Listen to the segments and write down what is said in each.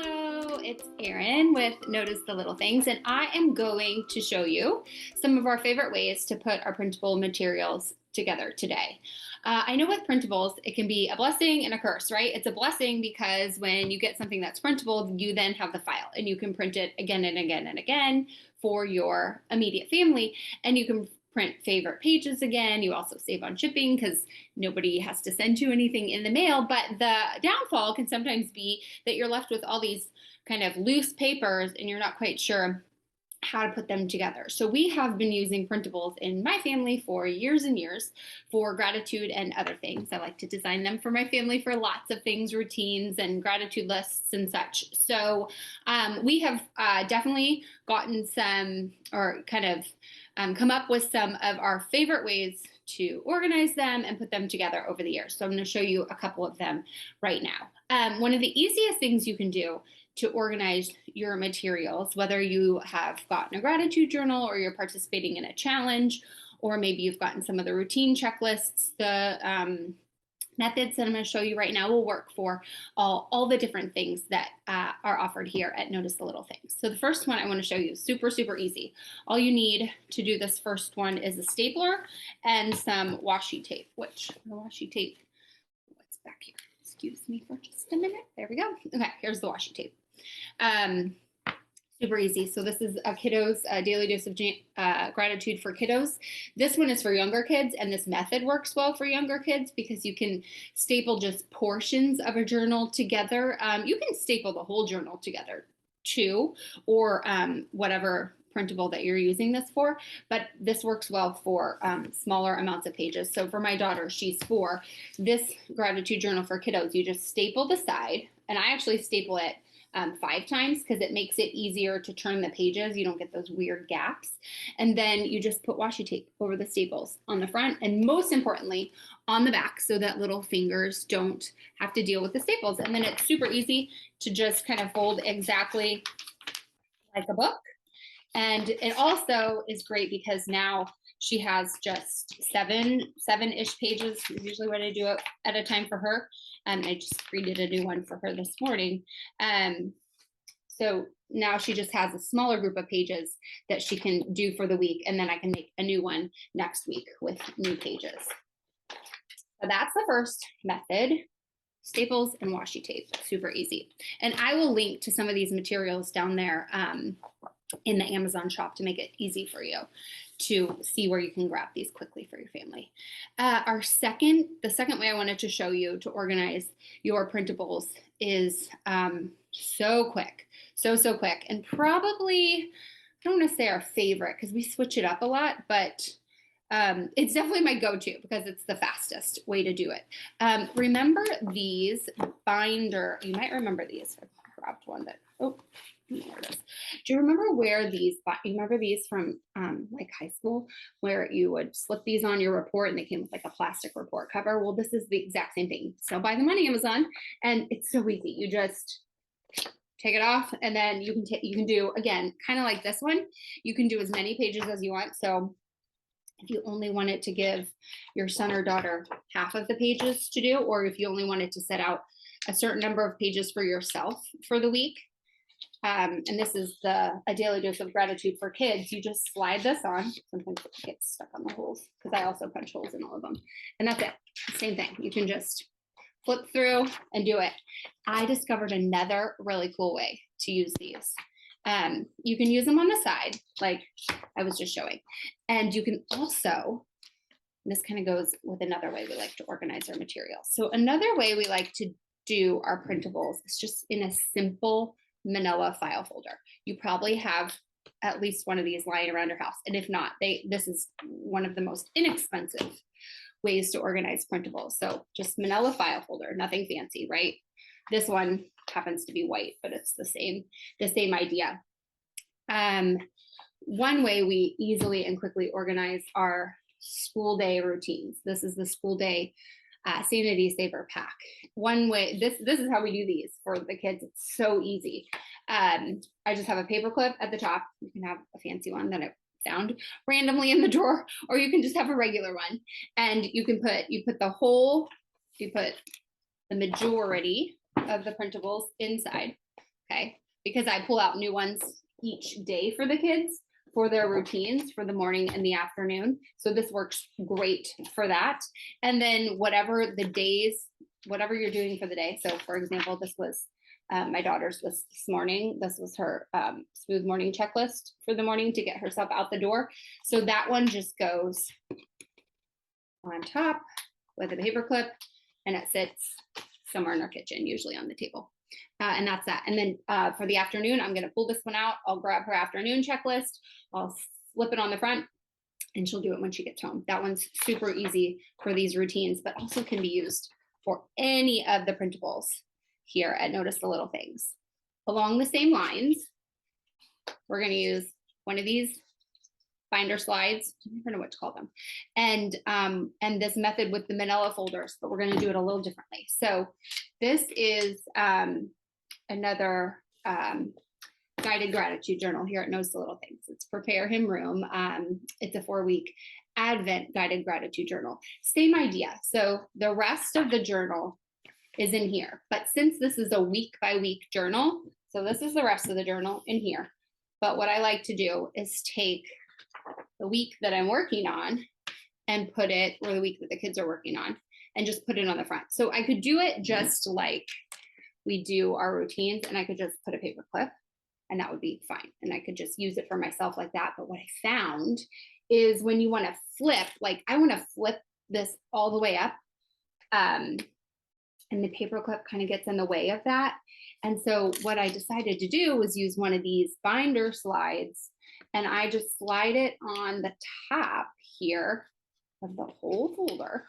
Hello, it's Erin with Notice the Little Things, and I am going to show you some of our favorite ways to put our printable materials together today. I know with printables, it can be a blessing and a curse, right? It's a blessing because when you get something that's printable, you then have the file and you can print it again and again and again for your immediate family, and you can print favorite pages again. You also save on shipping because nobody has to send you anything in the mail. But the downfall can sometimes be that you're left with all these kind of loose papers and you're not quite sure how to put them together. So we have been using printables in my family for years and years for gratitude and other things. I like to design them for my family for lots of things, routines and gratitude lists and such. So we have definitely gotten some, or kind of come up with some of our favorite ways to organize them and put them together over the years. So I'm going to show you a couple of them right now. One of the easiest things you can do to organize your materials, whether you have gotten a gratitude journal or you're participating in a challenge, or maybe you've gotten some of the routine checklists, the methods that I'm going to show you right now will work for all the different things that are offered here at Notice the Little Things. So the first one I want to show you is super, super easy. All you need to do this first one is a stapler and some washi tape, which the washi tape, what's back here? Excuse me for just a minute. There we go. Okay, here's the washi tape. Super easy. So this is a kiddos daily dose of gratitude for kiddos. This one is for younger kids, and this method works well for younger kids because you can staple just portions of a journal together. You can staple the whole journal together too, or whatever printable that you're using this for, but this works well for smaller amounts of pages. So for my daughter, she's 4, this gratitude journal for kiddos, you just staple the side, and I actually staple it 5 times because it makes it easier to turn the pages. You don't get those weird gaps. And then you just put washi tape over the staples on the front, and most importantly on the back, so that little fingers don't have to deal with the staples. And then it's super easy to just kind of fold exactly like a book. And it also is great because now she has just seven-ish pages, usually what I do at a time for her. I just created a new one for her this morning. So now she just has a smaller group of pages that she can do for the week, and then I can make a new one next week with new pages. So that's the first method. Staples and washi tape, super easy. And I will link to some of these materials down there in the Amazon shop to make it easy for you to see where you can grab these quickly for your family. The second way I wanted to show you to organize your printables is so quick, so quick, and probably, I don't want to say our favorite because we switch it up a lot, but it's definitely my go-to because it's the fastest way to do it. Remember these binder, you might remember these. I grabbed one that, oh, there it is. Do you remember these from like high school, where you would slip these on your report and they came with like a plastic report cover? Well, this is the exact same thing. So buy them on Amazon, and it's so easy. You just take it off, and then you can do, again, kind of like this one. You can do as many pages as you want. So if you only wanted to give your son or daughter half of the pages to do, or if you only wanted to set out a certain number of pages for yourself for the week, and this is a daily dose of gratitude for kids, you just slide this on. Sometimes it gets stuck on the holes because I also punch holes in all of them. And that's it. Same thing. You can just flip through and do it. I discovered another really cool way to use these. You can use them on the side, like I was just showing. And you can also, this kind of goes with another way we like to organize our materials. So another way we like to do our printables is just in a simple manila file folder. You probably have at least one of these lying around your house. And if not, this is one of the most inexpensive ways to organize printables. So just manila file folder, nothing fancy, right? This one happens to be white, but it's the same idea. One way we easily and quickly organize our school day routines. This is the school day Sanity Saver pack. One way, this is how we do these for the kids. It's so easy. I just have a paper clip at the top. You can have a fancy one that I found randomly in the drawer, or you can just have a regular one. And you put the majority of the printables inside. okay? Because I pull out new ones each day for the kids for their routines for the morning and the afternoon. So this works great for that. And then whatever the days, whatever you're doing for the day. So for example, this was my daughter's was this morning. This was her smooth morning checklist for the morning to get herself out the door. So that one just goes on top with a paper clip, and it sits somewhere in our kitchen, usually on the table. And that's that. And then for the afternoon, I'm going to pull this one out. I'll grab her afternoon checklist. I'll slip it on the front, and she'll do it when she gets home. That one's super easy for these routines, but also can be used for any of the printables here at Notice the Little Things. Along the same lines, we're going to use one of these binder slides. I never know what to call them. And this method with the manila folders, but we're going to do it a little differently. So this is another guided gratitude journal here at Notice the Little Things. It's Prepare Him Room. It's a 4-week Advent guided gratitude journal. Same idea. So the rest of the journal is in here, but since this is a week by week journal, so this is the rest of the journal in here. But what I like to do is take the week that I'm working on and put it, or the week that the kids are working on, and just put it on the front. So I could do it just like we do our routines, and I could just put a paper clip, and that would be fine. And I could just use it for myself like that. But what I found is when you want to flip, like I want to flip this all the way up, and the paper clip kind of gets in the way of that. And so what I decided to do was use one of these binder slides, and I just slide it on the top here of the whole folder.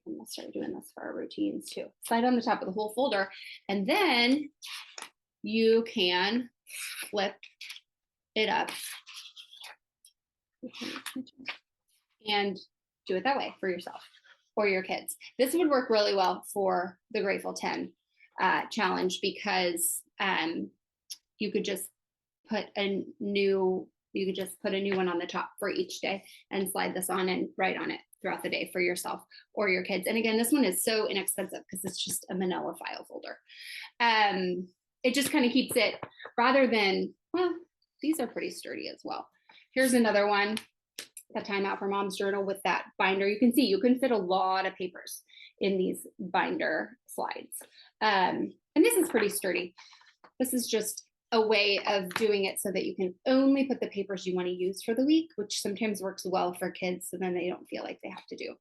I'm gonna start doing this for our routines too. Slide on the top of the whole folder, and then you can flip it up and do it that way for yourself or your kids. This would work really well for the Grateful 10 challenge, because you could just put a new one on the top for each day and slide this on and write on it throughout the day for yourself or your kids. And again, this one is so inexpensive because it's just a manila file folder. It just kind of keeps it, rather than, well, these are pretty sturdy as well. Here's another one, a Time Out for Mom's journal with that binder. You can see you can fit a lot of papers in these binder slides. And this is pretty sturdy. This is just a way of doing it so that you can only put the papers you want to use for the week, which sometimes works well for kids, so then they don't feel like they have to do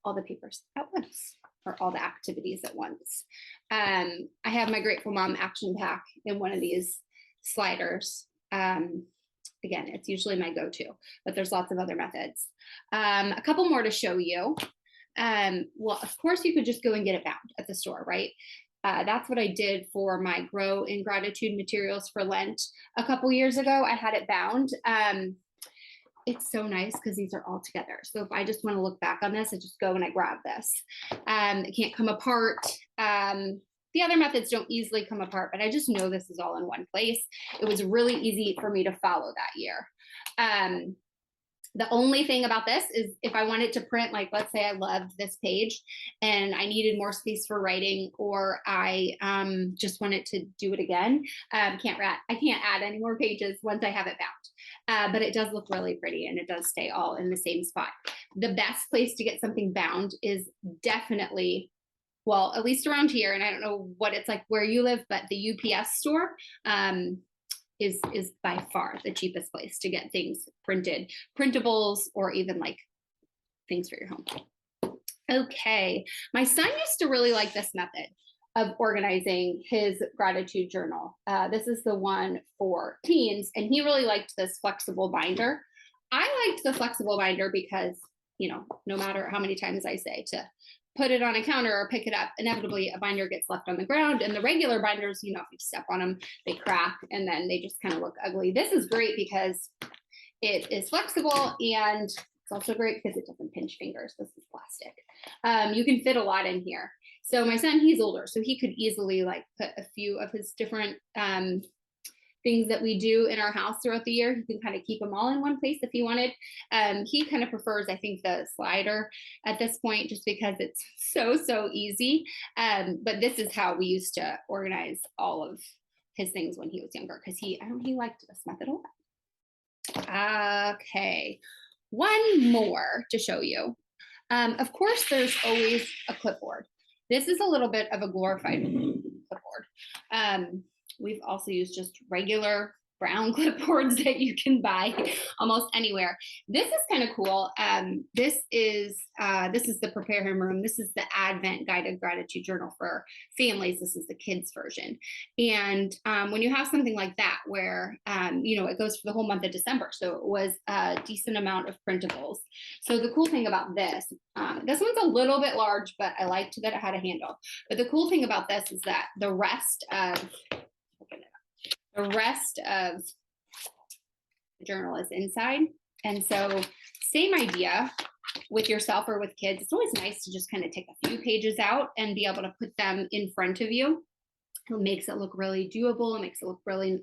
all the papers at once, or all the activities at once. I have my Grateful Mom action pack in one of these sliders. Again, it's usually my go-to, but there's lots of other methods. A couple more to show you. Well, of course, you could just go and get it bound at the store, right? That's what I did for my Grow in Gratitude materials for Lent a couple years ago. I had it bound. It's so nice because these are all together. So if I just want to look back on this, I just go and I grab this. It can't come apart. The other methods don't easily come apart, but I just know this is all in one place. It was really easy for me to follow that year. The only thing about this is if I wanted to print, like, let's say I loved this page and I needed more space for writing, or I just wanted to do it again, I can't add any more pages once I have it bound. But it does look really pretty, and it does stay all in the same spot. The best place to get something bound is definitely, well, at least around here, and I don't know what it's like where you live, but the UPS store is by far the cheapest place to get things printed, printables, or even like things for your home. Okay, my son used to really like this method of organizing his gratitude journal. This is the one for teens, and he really liked this flexible binder. I liked the flexible binder because, you know, no matter how many times I say to put it on a counter or pick it up, inevitably a binder gets left on the ground. And the regular binders, you know, if you step on them, they crack and then they just kind of look ugly. This is great because it is flexible, and it's also great because it doesn't pinch fingers. This is plastic. You can fit a lot in here. So my son, he's older, so he could easily like put a few of his different things that we do in our house throughout the year. He can kind of keep them all in one place if he wanted. He kind of prefers, I think, the slider at this point, just because it's so easy. But this is how we used to organize all of his things when he was younger, because he liked this method a lot. Okay, one more to show you. Of course, there's always a clipboard. This is a little bit of a glorified clipboard. We've also used just regular brown clipboards that you can buy almost anywhere. This is kind of cool. This is the Prepare Him Room. This is the Advent Guided Gratitude Journal for families. This is the kids version. And when you have something like that, where it goes for the whole month of December, so it was a decent amount of printables. So the cool thing about this one's a little bit large, but I liked that it had a handle. But the cool thing about this is that the rest of the journal is inside. And so same idea with yourself or with kids. It's always nice to just kind of take a few pages out and be able to put them in front of you. It makes it look really doable. It makes it look really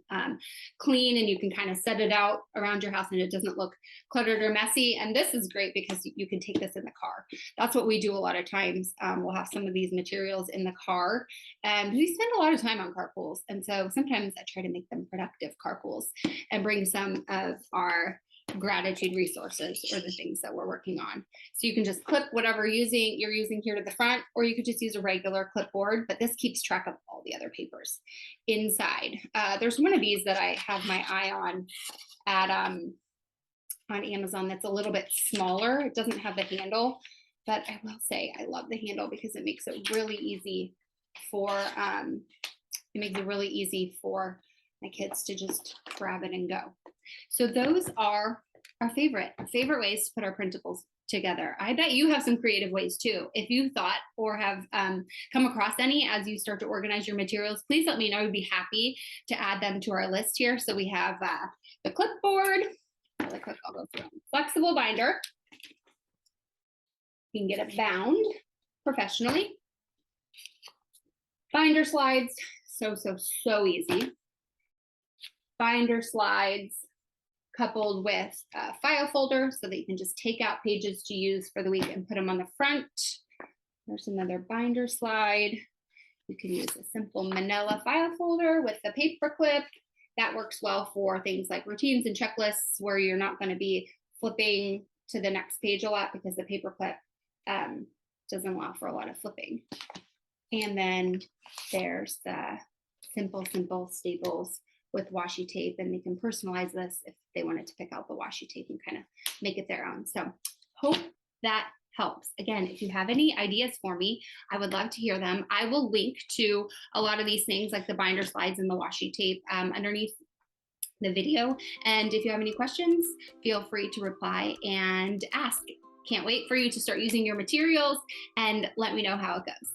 clean, and you can kind of set it out around your house and it doesn't look cluttered or messy. And this is great because you can take this in the car. That's what we do a lot of times. We'll have some of these materials in the car, and we spend a lot of time on carpools. And so sometimes I try to make them productive carpools and bring some of our gratitude resources or the things that we're working on. So you can just clip whatever you're using here to the front, or you could just use a regular clipboard, but this keeps track of all the other papers inside. There's one of these that I have my eye on at on Amazon that's a little bit smaller. It doesn't have the handle, but I will say I love the handle because it makes it really easy for my kids to just grab it and go. So those are our favorite ways to put our printables together. I bet you have some creative ways too. If you thought or have come across any as you start to organize your materials, please let me know. I'd be happy to add them to our list here. So we have the clipboard, really quick, I'll go through them. Flexible binder. You can get it bound professionally. Binder slides, so easy. Binder slides coupled with a file folder so that you can just take out pages to use for the week and put them on the front. There's another binder slide. You can use a simple manila file folder with the paper clip. That works well for things like routines and checklists where you're not going to be flipping to the next page a lot because the paper clip doesn't allow for a lot of flipping. And then there's the simple staples with washi tape, and they can personalize this if they wanted to pick out the washi tape and kind of make it their own. So hope that helps. Again, if you have any ideas for me, I would love to hear them. I will link to a lot of these things like the binder slides and the washi tape underneath the video. And if you have any questions, feel free to reply and ask. Can't wait for you to start using your materials and let me know how it goes.